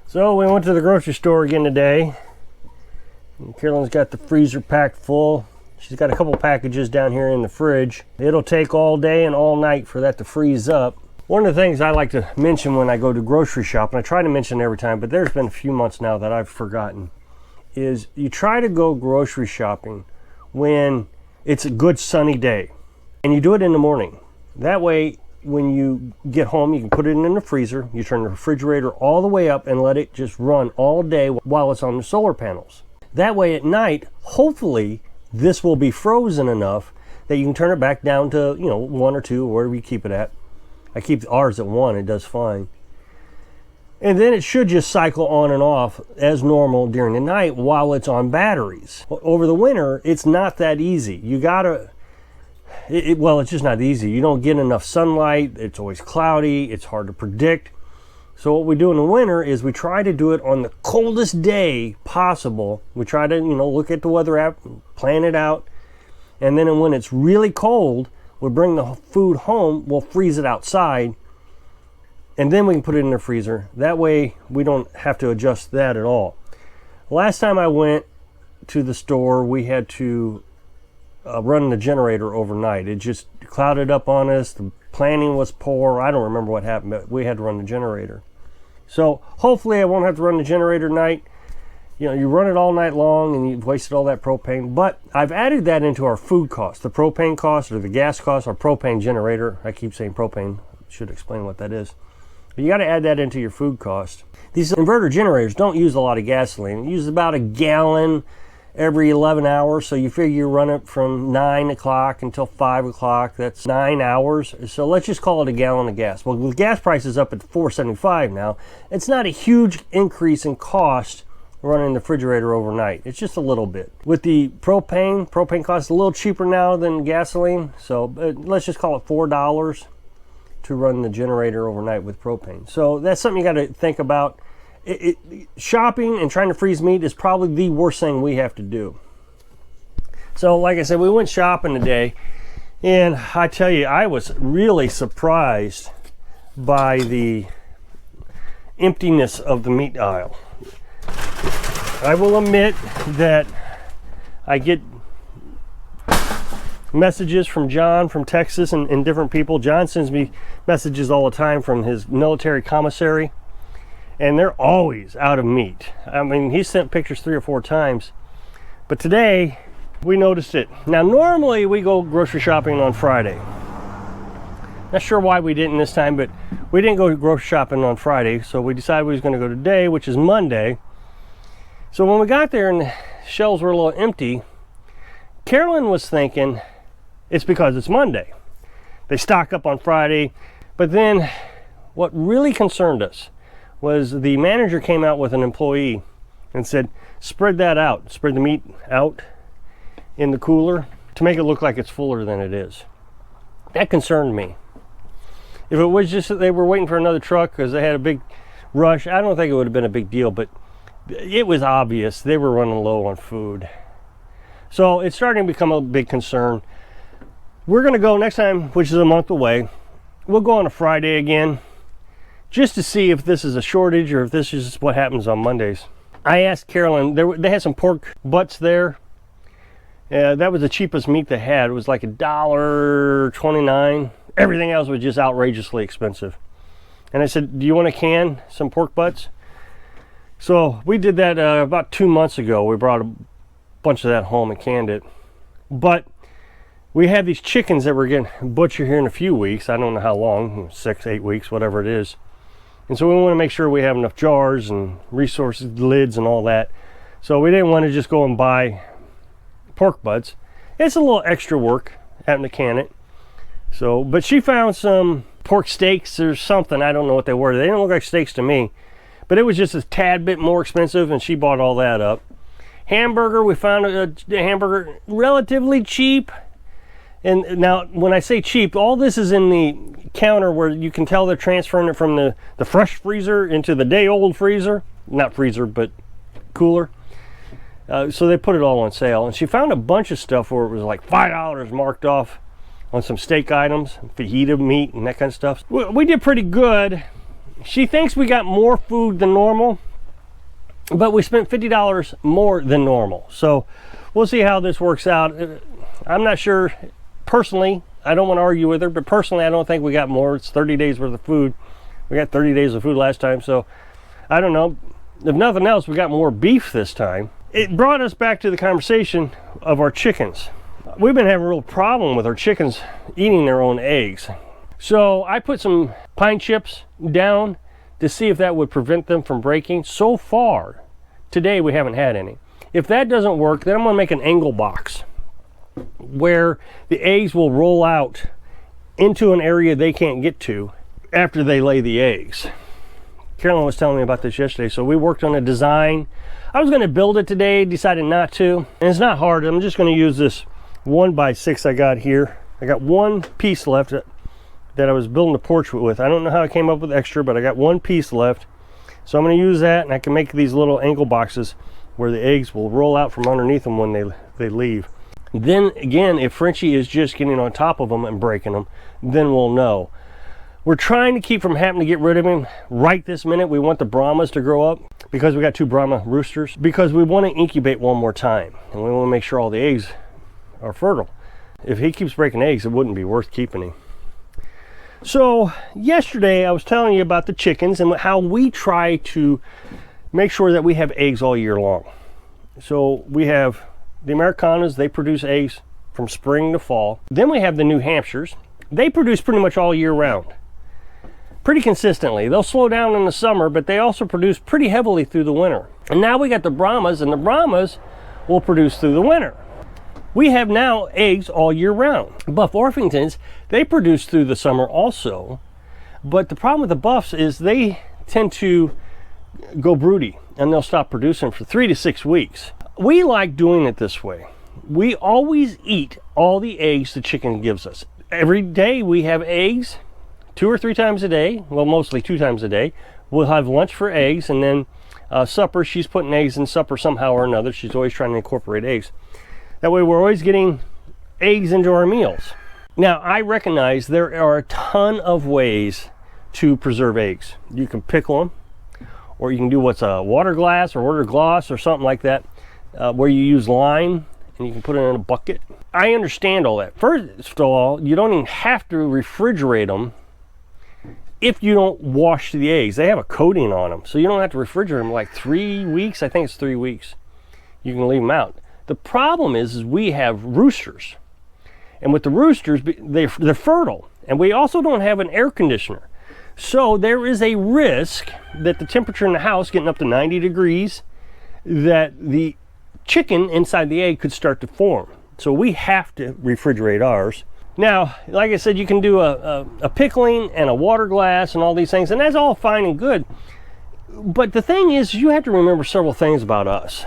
So we went to the grocery store again today. Carolyn's got the freezer packed full. She's got a couple packages down here in the fridge. It'll take all day and all night for that to freeze up. One of the things I like to mention when I go to grocery shop, and I try to mention it every time, but there's been a few months now that I've forgotten, is you try to go grocery shopping when it's a good sunny day. And you do it in the morning. That way, when you get home, you can put it in the freezer, you turn the refrigerator all the way up and let it just run all day while it's on the solar panels. That way at night, hopefully, this will be frozen enough that you can turn it back down to, 1 or 2, or wherever you keep it at. I keep ours at 1, it does fine. And then it should just cycle on and off as normal during the night while it's on batteries. Over the winter, it's not that easy. You gotta, it's just not easy. You don't get enough sunlight, it's always cloudy, it's hard to predict. So what we do in the winter is we try to do it on the coldest day possible. We try to, look at the weather app, plan it out. And then when it's really cold, we'll bring the food home, we'll freeze it outside, and then we can put it in the freezer. That way we don't have to adjust that at all. Last time I went to the store, we had to run the generator overnight. It just clouded up on us. The planning was poor. I don't remember what happened, but we had to run the generator. So hopefully I won't have to run the generator tonight. You run it all night long and you've wasted all that propane. But I've added that into our food cost. The propane cost or the gas cost, our propane generator. I keep saying propane. Should explain what that is. But you got to add that into your food cost. These inverter generators don't use a lot of gasoline. They use about a gallon every 11 hours. So you figure you run it from 9 o'clock until 5 o'clock. That's 9 hours. So let's just call it a gallon of gas. Well, with gas prices up at $4.75 now, it's not a huge increase in cost running the refrigerator overnight. It's just a little bit. With the propane costs a little cheaper now than gasoline. So let's just call it $4 to run the generator overnight with propane. So that's something you got to think about. Shopping and trying to freeze meat is probably the worst thing we have to do. So like I said, we went shopping today, and I tell you, I was really surprised by the emptiness of the meat aisle. I will admit that I get messages from John from Texas and different people. John sends me messages all the time from his military commissary, and they're always out of meat. I mean, he sent pictures 3 or 4 times, but today we noticed it. Now, normally we go grocery shopping on Friday. Not sure why we didn't this time, but we didn't go grocery shopping on Friday, so we decided we was going to go today, which is Monday. So when we got there and the shelves were a little empty, Carolyn was thinking it's because it's Monday. They stock up on Friday. But then what really concerned us was the manager came out with an employee and said, spread that out, spread the meat out in the cooler to make it look like it's fuller than it is. That concerned me. If it was just that they were waiting for another truck because they had a big rush, I don't think it would have been a big deal, but it was obvious they were running low on food. So it's starting to become a big concern. We're going to go next time, which is a month away. We'll go on a Friday again just to see if this is a shortage or if this is what happens on Mondays. I asked Carolyn, they had some pork butts there. That was the cheapest meat they had. It was like $1.29. Everything else was just outrageously expensive. And I said, do you want to can some pork butts? So we did that about 2 months ago. We brought a bunch of that home and canned it. But we have these chickens that we're getting butchered here in a few weeks. I don't know how long, 6, 8 weeks, whatever it is. And so we want to make sure we have enough jars and resources, lids and all that. So we didn't want to just go and buy pork butts. It's a little extra work having to can it. So, but she found some pork steaks or something. I don't know what they were. They didn't look like steaks to me. But it was just a tad bit more expensive, and she bought all that up. Hamburger, we found a hamburger relatively cheap. And now, when I say cheap, all this is in the counter where you can tell they're transferring it from the fresh freezer into the day-old freezer. Not freezer, but cooler. So they put it all on sale. And she found a bunch of stuff where it was like $5 marked off on some steak items, fajita meat, and that kind of stuff. We did pretty good. She thinks we got more food than normal. but we spent $50 more than normal. So we'll see how this works out. I'm not sure. Personally, I don't want to argue with her, but personally, I don't think we got more. It's 30 days worth of food. We got 30 days of food last time, so I don't know. If nothing else, we got more beef this time. It brought us back to the conversation of our chickens. We've been having a real problem with our chickens eating their own eggs. So I put some pine chips down to see if that would prevent them from breaking. So far, today we haven't had any. If that doesn't work, then I'm gonna make an angle box where the eggs will roll out into an area they can't get to after they lay the eggs. Carolyn was telling me about this yesterday, so we worked on a design. I was gonna build it today, decided not to, and it's not hard. I'm just gonna use this 1x6 I got here. I got one piece left that I was building the porch with. I don't know how I came up with extra, but I got one piece left. So I'm going to use that, and I can make these little angle boxes where the eggs will roll out from underneath them when they leave. Then again, if Frenchie is just getting on top of them and breaking them, then we'll know. We're trying to keep from having to get rid of him right this minute. We want the Brahmas to grow up because we got 2 Brahma roosters, because we want to incubate one more time, and we want to make sure all the eggs are fertile. If he keeps breaking eggs, it wouldn't be worth keeping him. So yesterday I was telling you about the chickens and how we try to make sure that we have eggs all year long. So we have the Americanas, they produce eggs from spring to fall. Then we have the New Hampshires. They produce pretty much all year round, pretty consistently. They'll slow down in the summer, but they also produce pretty heavily through the winter. And now we got the Brahmas, and the Brahmas will produce through the winter. We have now eggs all year round. Buff Orpingtons, they produce through the summer also, but the problem with the Buffs is they tend to go broody and they'll stop producing for 3 to 6 weeks. We like doing it this way. We always eat all the eggs the chicken gives us. Every day we have eggs, 2 or 3 times a day, well, mostly 2 times a day. We'll have lunch for eggs, and then supper, she's putting eggs in supper somehow or another. She's always trying to incorporate eggs. That way we're always getting eggs into our meals. Now, I recognize there are a ton of ways to preserve eggs. You can pickle them, or you can do what's a water glass or water gloss or something like that, where you use lime and you can put it in a bucket. I understand all that. First of all, you don't even have to refrigerate them if you don't wash the eggs. They have a coating on them, so you don't have to refrigerate them like 3 weeks. I think it's 3 weeks. You can leave them out. The problem is we have roosters, and with the roosters, they're fertile, and we also don't have an air conditioner. So there is a risk that the temperature in the house getting up to 90 degrees, that the chicken inside the egg could start to form. So we have to refrigerate ours. Now, like I said, you can do a pickling and a water glass and all these things, and that's all fine and good. But the thing is, you have to remember several things about us.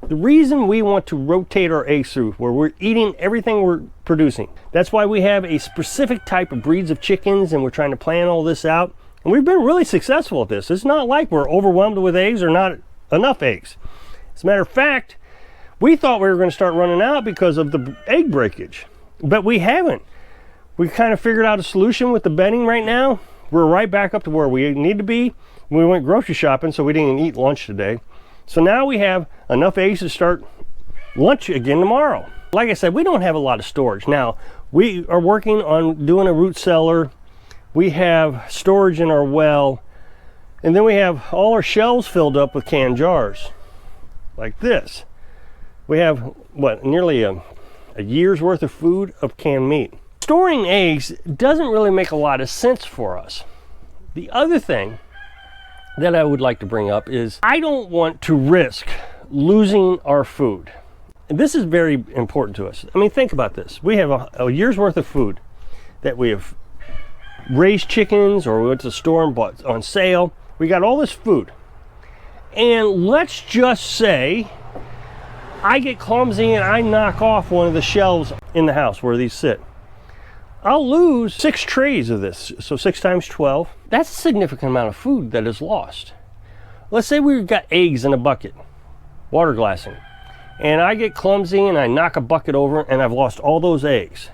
The reason we want to rotate our eggs through, where we're eating everything we're producing, that's why we have a specific type of breeds of chickens, and we're trying to plan all this out. And we've been really successful at this. It's not like we're overwhelmed with eggs or not enough eggs. As a matter of fact, we thought we were going to start running out because of the egg breakage, but we haven't. We kind of figured out a solution with the bedding right now. We're right back up to where we need to be. We went grocery shopping, so we didn't eat lunch today. So now we have enough eggs to start lunch again tomorrow. Like I said, we don't have a lot of storage. Now, we are working on doing a root cellar. We have storage in our well. And then we have all our shelves filled up with canned jars, like this. We have, what, nearly a year's worth of food of canned meat. Storing eggs doesn't really make a lot of sense for us. The other thing that I would like to bring up is I don't want to risk losing our food. And this is very important to us. I mean, think about this. We have a year's worth of food that we have raised chickens, or we went to the store and bought on sale. We got all this food. And let's just say I get clumsy and I knock off one of the shelves in the house where these sit. I'll lose 6 trays of this, so 6 times 12. That's a significant amount of food that is lost. Let's say we've got eggs in a bucket, water glassing, and I get clumsy and I knock a bucket over and I've lost all those eggs.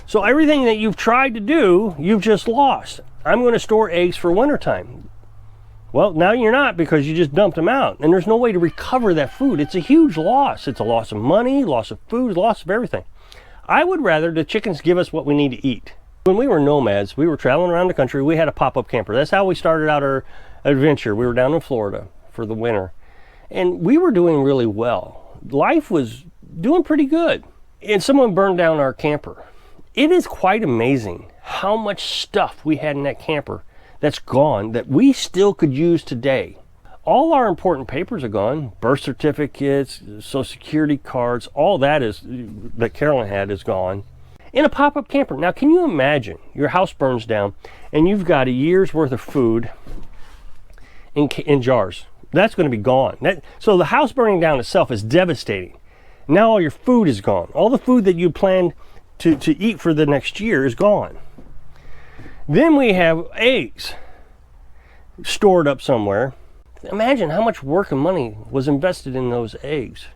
So everything that you've tried to do, you've just lost. I'm going to store eggs for wintertime. Well, now you're not, because you just dumped them out, and there's no way to recover that food. It's a huge loss. It's a loss of money, loss of food, loss of everything. I would rather the chickens give us what we need to eat. When we were nomads, we were traveling around the country. We had a pop-up camper. That's how we started out our adventure. We were down in Florida for the winter, and we were doing really well. Life was doing pretty good. And someone burned down our camper. It is quite amazing how much stuff we had in that camper that's gone that we still could use today. All our important papers are gone. Birth certificates, social security cards, all that Carolyn had is gone. In a pop-up camper. Now, can you imagine your house burns down and you've got a year's worth of food in jars? That's going to be gone. So the house burning down itself is devastating. Now all your food is gone. All the food that you planned to eat for the next year is gone. Then we have eggs stored up somewhere. Imagine how much work and money was invested in those eggs.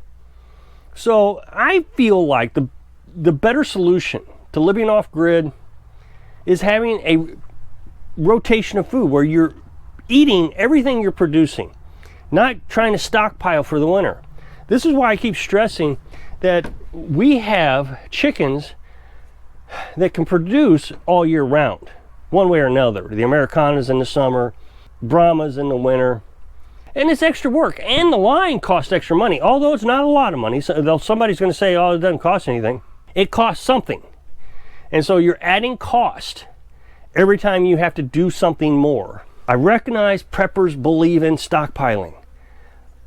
So I feel like the better solution to living off grid is having a rotation of food where you're eating everything you're producing, not trying to stockpile for the winter. This is why I keep stressing that we have chickens that can produce all year round, one way or another. The Americanas in the summer, Brahmas in the winter. And it's extra work, and the line costs extra money, although it's not a lot of money. So somebody's going to say, oh, it doesn't cost anything. It costs something. And so you're adding cost every time you have to do something more. I recognize preppers believe in stockpiling.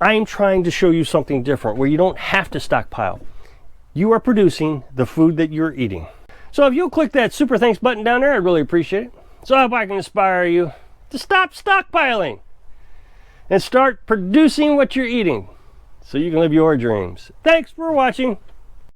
I'm trying to show you something different where you don't have to stockpile. You are producing the food that you're eating. So if you'll click that super thanks button down there, I'd really appreciate it. So I hope I can inspire you to stop stockpiling and start producing what you're eating so you can live your dreams. Thanks for watching.